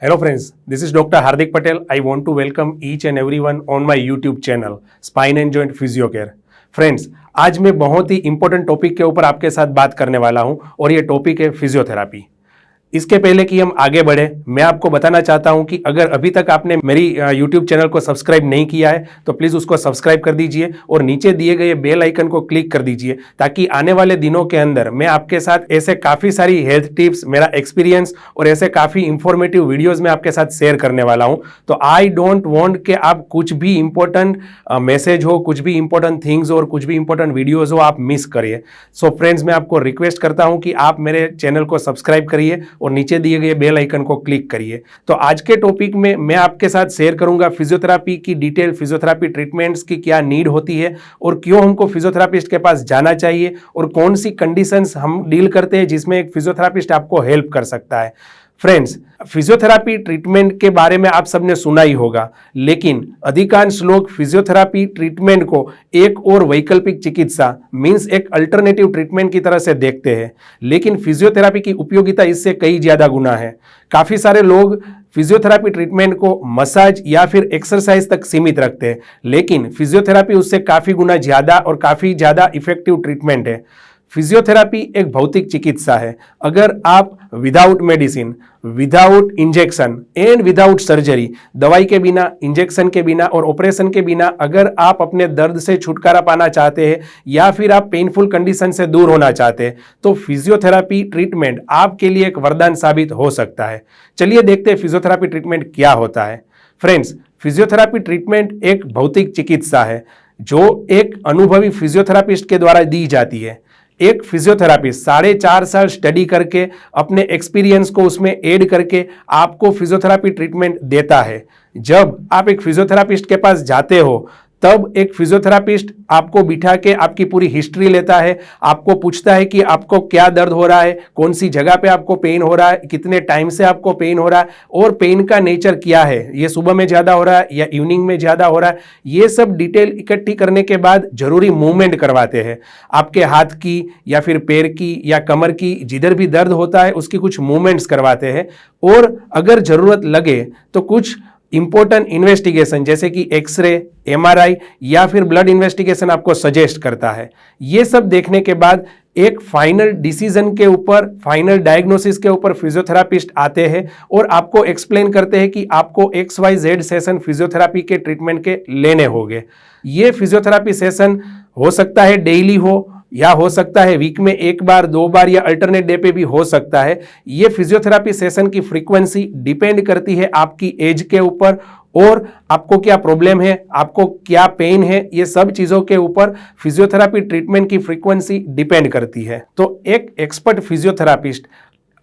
Hello friends, this is Dr. Hardik Patel. I want to welcome each and everyone on my YouTube channel, Spine and Joint Physio Care. Friends, आज मैं बहुत ही important topic के ऊपर आपके साथ बात करने वाला हूं और ये टॉपिक है फिजियोथेरापी। इसके पहले कि हम आगे बढ़े, मैं आपको बताना चाहता हूं कि अगर अभी तक आपने मेरी YouTube चैनल को सब्सक्राइब नहीं किया है तो प्लीज़ उसको सब्सक्राइब कर दीजिए और नीचे दिए गए बेल आइकन को क्लिक कर दीजिए ताकि आने वाले दिनों के अंदर मैं आपके साथ ऐसे काफ़ी सारी हेल्थ टिप्स, मेरा एक्सपीरियंस और ऐसे काफ़ी इंफॉर्मेटिव वीडियोज़ मैं आपके साथ शेयर करने वाला हूँ। तो आई डोंट वॉन्ट कि आप कुछ भी इंपॉर्टेंट मैसेज हो, कुछ भी इंपॉर्टेंट थिंग्स और कुछ भी इंपॉर्टेंट वीडियोज़ हो आप मिस करिए। सो फ्रेंड्स, मैं आपको रिक्वेस्ट करता हूँ कि आप मेरे चैनल को सब्सक्राइब करिए और नीचे दिए गए बेल आइकन को क्लिक करिए। तो आज के टॉपिक में मैं आपके साथ शेयर करूंगा फिजियोथेरापी की डिटेल, फिजियोथेरापी ट्रीटमेंट्स की क्या नीड होती है और क्यों हमको फिजियोथेरापिस्ट के पास जाना चाहिए और कौन सी कंडीशंस हम डील करते हैं जिसमें एक फिजियोथेरापिस्ट आपको हेल्प कर सकता है। फ्रेंड्स, फिजियोथेरापी ट्रीटमेंट के बारे में आप सबने सुना ही होगा, लेकिन अधिकांश लोग फिजियोथेरापी ट्रीटमेंट को एक और वैकल्पिक चिकित्सा मींस एक अल्टरनेटिव ट्रीटमेंट की तरह से देखते हैं। लेकिन फिजियोथेरापी की उपयोगिता इससे कई ज़्यादा गुना है। काफ़ी सारे लोग फिजियोथेरापी ट्रीटमेंट को मसाज या फिर एक्सरसाइज तक सीमित रखते हैं, लेकिन फिजियोथेरापी उससे काफ़ी गुना ज़्यादा और काफ़ी ज़्यादा इफेक्टिव ट्रीटमेंट है। फिजियोथेरापी एक भौतिक चिकित्सा है। अगर आप without medicine, without injection and without surgery, दवाई के बिना, इंजेक्शन के बिना और ऑपरेशन के बिना अगर आप अपने दर्द से छुटकारा पाना चाहते हैं या फिर आप पेनफुल कंडीशन से दूर होना चाहते हैं तो फिजियोथेरापी ट्रीटमेंट आपके लिए एक वरदान साबित हो सकता है। चलिए देखते हैं फिजियोथेरापी ट्रीटमेंट क्या होता है। फ्रेंड्स, फिजियोथेरापी ट्रीटमेंट एक भौतिक चिकित्सा है जो एक अनुभवी फिजियोथेरापिस्ट के द्वारा दी जाती है। एक फिजियोथेरापिस्ट 4.5 साल स्टडी करके अपने एक्सपीरियंस को उसमें ऐड करके आपको फिजियोथेरापी ट्रीटमेंट देता है। जब आप एक फिजियोथेरापिस्ट के पास जाते हो तब एक फिजियोथेरापिस्ट आपको बिठा के आपकी पूरी हिस्ट्री लेता है, आपको पूछता है कि आपको क्या दर्द हो रहा है, कौन सी जगह पे आपको पेन हो रहा है, कितने टाइम से आपको पेन हो रहा है और पेन का नेचर क्या है, ये सुबह में ज़्यादा हो रहा है या इवनिंग में ज़्यादा हो रहा है। ये सब डिटेल इकट्ठी करने के बाद जरूरी मूवमेंट करवाते हैं। आपके हाथ की या फिर पैर की या कमर की जिधर भी दर्द होता है उसकी कुछ मूवमेंट्स करवाते हैं और अगर ज़रूरत लगे तो कुछ इंपॉर्टेंट इन्वेस्टिगेशन जैसे कि एक्सरे, एमआरआई या फिर ब्लड इन्वेस्टिगेशन आपको सजेस्ट करता है। ये सब देखने के बाद एक फाइनल डिसीजन के ऊपर, फाइनल डायग्नोसिस के ऊपर फिजियोथेरापिस्ट आते हैं और आपको एक्सप्लेन करते हैं कि आपको XYZ सेशन फिजियोथेरापी के ट्रीटमेंट के लेने होंगे। ये फिजियोथेरापी सेशन हो सकता है डेली हो या हो सकता है वीक में 1 बार 2 बार या अल्टरनेट डे पे भी हो सकता है। ये फिजियोथेरापी सेशन की फ्रीक्वेंसी डिपेंड करती है आपकी एज के ऊपर और आपको क्या प्रॉब्लम है, आपको क्या पेन है, ये सब चीज़ों के ऊपर फिजियोथेरापी ट्रीटमेंट की फ्रीक्वेंसी डिपेंड करती है। तो एक एक्सपर्ट फिजियोथेरापिस्ट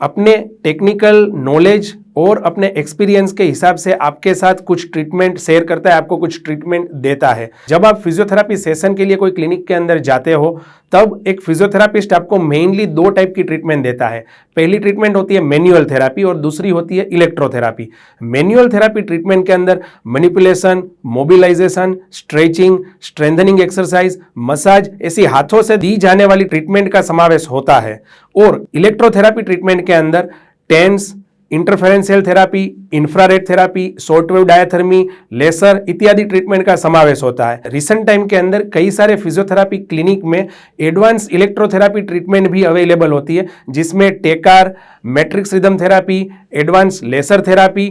अपने टेक्निकल नॉलेज और अपने एक्सपीरियंस के हिसाब से आपके साथ कुछ ट्रीटमेंट शेयर करता है, आपको कुछ ट्रीटमेंट देता है। जब आप फिजियोथेरापी सेशन के लिए कोई क्लिनिक के अंदर जाते हो तब एक फिजियोथेरापिस्ट आपको मेनली 2 टाइप की ट्रीटमेंट देता है। पहली ट्रीटमेंट होती है मैनुअल थेरापी और दूसरी होती है इलेक्ट्रोथेरापी। मैनुअल थेरापी ट्रीटमेंट के अंदर manipulation, mobilization, stretching, strengthening exercise, massage ऐसी हाथों से दी जाने वाली ट्रीटमेंट का समावेश होता है और इलेक्ट्रोथेरापी ट्रीटमेंट के अंदर TENS, interferential therapy, infrared therapy, shortwave diathermy, laser इत्यादि ट्रीटमेंट का समावेश होता है। रिसेंट टाइम के अंदर कई सारे फिजियोथेरापी क्लिनिक में एडवांस इलेक्ट्रोथेरापी ट्रीटमेंट भी अवेलेबल होती है जिसमें Tecar, matrix rhythm therapy, advance laser therapy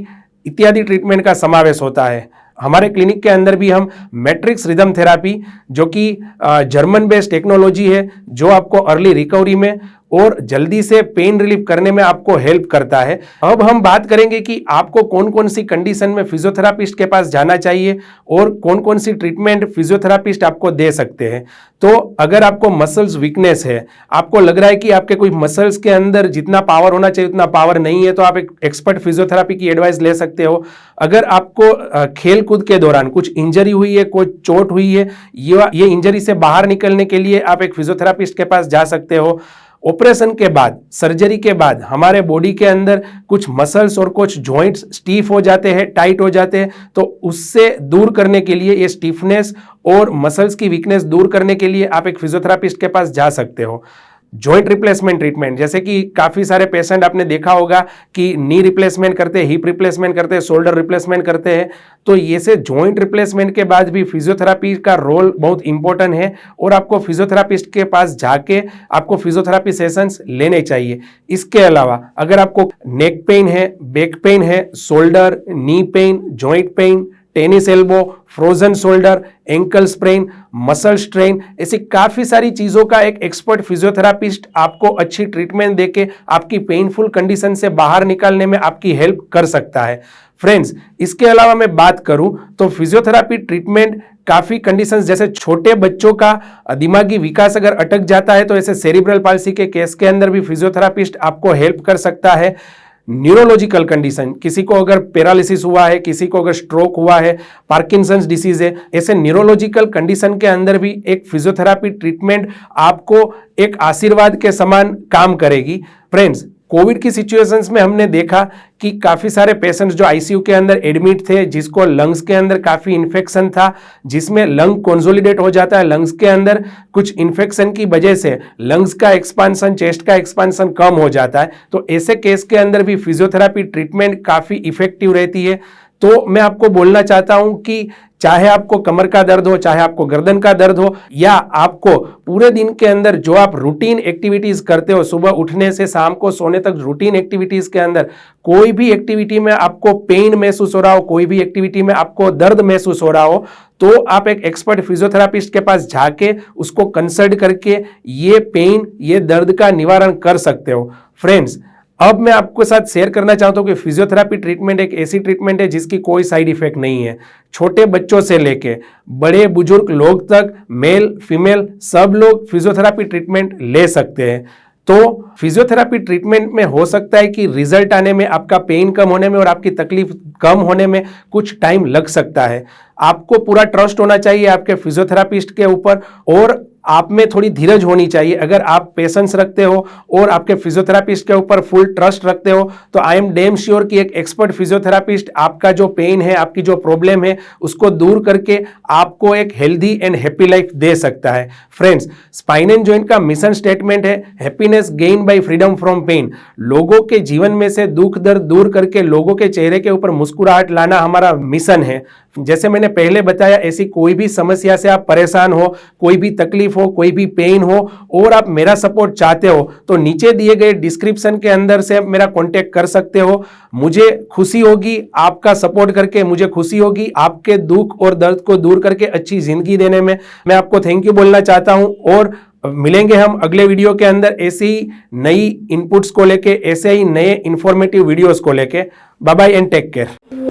इत्यादि ट्रीटमेंट का समावेश होता है। हमारे क्लिनिक के अंदर भी हम मैट्रिक्स रिदम थेरापी, जो कि जर्मन बेस्ड टेक्नोलॉजी है, जो आपको अर्ली रिकवरी में और जल्दी से पेन रिलीफ करने में आपको हेल्प करता है। अब हम बात करेंगे कि आपको कौन कौन सी कंडीशन में फिजियोथेरापिस्ट के पास जाना चाहिए और कौन कौन सी ट्रीटमेंट फिजियोथेरापिस्ट आपको दे सकते हैं। तो अगर आपको मसल्स वीकनेस है, आपको लग रहा है कि आपके कोई मसल्स के अंदर जितना पावर होना चाहिए उतना पावर नहीं है, तो आप एक एक्सपर्ट फिजियोथेरापी की एडवाइस ले सकते हो। अगर आपको खेल कूद के दौरान कुछ इंजरी हुई है, कोई चोट हुई है, ये इंजरी से बाहर निकलने के लिए आप एक फिजियोथेरापिस्ट के पास जा सकते हो। ऑपरेशन के बाद, सर्जरी के बाद हमारे बॉडी के अंदर कुछ मसल्स और कुछ जॉइंट्स स्टीफ हो जाते हैं, टाइट हो जाते हैं, तो उससे दूर करने के लिए, ये स्टीफनेस और मसल्स की वीकनेस दूर करने के लिए आप एक फिजियोथेरापिस्ट के पास जा सकते हो। जॉइंट रिप्लेसमेंट ट्रीटमेंट, जैसे कि काफी सारे पेशेंट आपने देखा होगा कि नी रिप्लेसमेंट करते हैं, हिप रिप्लेसमेंट करते हैं, शोल्डर रिप्लेसमेंट करते हैं, तो ये से जॉइंट रिप्लेसमेंट के बाद भी फिजियोथेरापी का रोल बहुत इंपॉर्टेंट है और आपको फिजियोथेरापिस्ट के पास जाके आपको फिजियोथेरापी सेशंस लेने चाहिए। इसके अलावा अगर आपको नेक पेन है, बैक पेन है, shoulder, knee pain, joint pain, tennis elbow, frozen shoulder, ankle sprain, muscle strain, ऐसी काफी सारी चीजों का एक एक्सपर्ट फिजियोथेरापिस्ट आपको अच्छी ट्रीटमेंट देके आपकी पेनफुल कंडीशन से बाहर निकालने में आपकी हेल्प कर सकता है। फ्रेंड्स, इसके अलावा मैं बात करूं तो फिजियोथेरापी ट्रीटमेंट काफी कंडीशंस, जैसे छोटे बच्चों का दिमागी विकास अगर अटक जाता है तो ऐसे सेरिब्रल पाल्सी के केस के अंदर भी फिजियोथेरापिस्ट आपको हेल्प कर सकता है। न्यूरोलॉजिकल कंडीशन, किसी को अगर पैरालिसिस हुआ है, किसी को अगर स्ट्रोक हुआ है, पार्किंसंस डिसीज है, ऐसे न्यूरोलॉजिकल कंडीशन के अंदर भी एक फिजियोथेरापी ट्रीटमेंट आपको एक आशीर्वाद के समान काम करेगी। फ्रेंड्स, कोविड की सिचुएशंस में हमने देखा कि काफी सारे पेशेंट्स जो आईसीयू के अंदर एडमिट थे, जिसको लंग्स के अंदर काफी इन्फेक्शन था, जिसमें लंग कंसोलिडेट हो जाता है, लंग्स के अंदर कुछ इन्फेक्शन की वजह से लंग्स का एक्सपांशन, चेस्ट का एक्सपांशन कम हो जाता है, तो ऐसे केस के अंदर भी फिजियोथेरापी ट्रीटमेंट काफी इफेक्टिव रहती है। तो मैं आपको बोलना चाहता हूं कि चाहे आपको कमर का दर्द हो, चाहे आपको गर्दन का दर्द हो, या आपको पूरे दिन के अंदर जो आप रूटीन एक्टिविटीज करते हो, सुबह उठने से शाम को सोने तक रूटीन एक्टिविटीज के अंदर कोई भी एक्टिविटी में आपको पेन महसूस हो रहा हो, कोई भी एक्टिविटी में आपको दर्द महसूस हो रहा हो, तो आप एक एक्सपर्ट फिजियोथेरापिस्ट के पास जाके उसको कंसल्ट करके ये पेन, ये दर्द का निवारण कर सकते हो। फ्रेंड्स, अब मैं आपको साथ शेयर करना चाहता हूं कि फिजियोथेरापी ट्रीटमेंट एक ऐसी ट्रीटमेंट है जिसकी कोई साइड इफेक्ट नहीं है। छोटे बच्चों से लेके बड़े बुजुर्ग लोग तक, मेल फीमेल, सब लोग फिजियोथेरापी ट्रीटमेंट ले सकते हैं। तो फिजियोथेरापी ट्रीटमेंट में हो सकता है कि रिजल्ट आने में, आपका पेन कम होने में और आपकी तकलीफ कम होने में कुछ टाइम लग सकता है। आपको पूरा ट्रस्ट होना चाहिए आपके फिजियोथेरापिस्ट के ऊपर और आप में थोड़ी धीरज होनी चाहिए। अगर आप पेशेंस रखते हो और आपके फिजियोथेरापिस्ट के ऊपर फुल ट्रस्ट रखते हो तो आई एम डैम श्योर कि एक एक्सपर्ट फिजियोथेरापिस्ट आपका जो पेन है, आपकी जो प्रॉब्लम है, उसको दूर करके आपको एक हेल्दी एंड हैप्पी लाइफ दे सकता है। फ्रेंड्स, स्पाइन एंड जॉइंट का मिशन स्टेटमेंट है happiness gain by freedom from pain. लोगों के जीवन में से दुख दर्द दूर करके लोगों के चेहरे के ऊपर मुस्कुराहट लाना हमारा मिशन है। जैसे मैंने पहले बताया, ऐसी कोई भी समस्या से आप परेशान हो, कोई भी तकलीफ हो, कोई भी पेन हो और आप मेरा सपोर्ट चाहते हो तो नीचे दिए गए डिस्क्रिप्शन के अंदर से आप मेरा कांटेक्ट कर सकते हो। मुझे खुशी होगी आपका सपोर्ट करके, मुझे खुशी होगी आपके दुख और दर्द को दूर करके अच्छी जिंदगी देने में। मैं आपको थैंक यू बोलना चाहता हूं और मिलेंगे हम अगले वीडियो के अंदर ऐसी ही नई इनपुट्स को लेके, ऐसे ही नए इंफॉर्मेटिव वीडियोस को लेके। Bye bye and take care.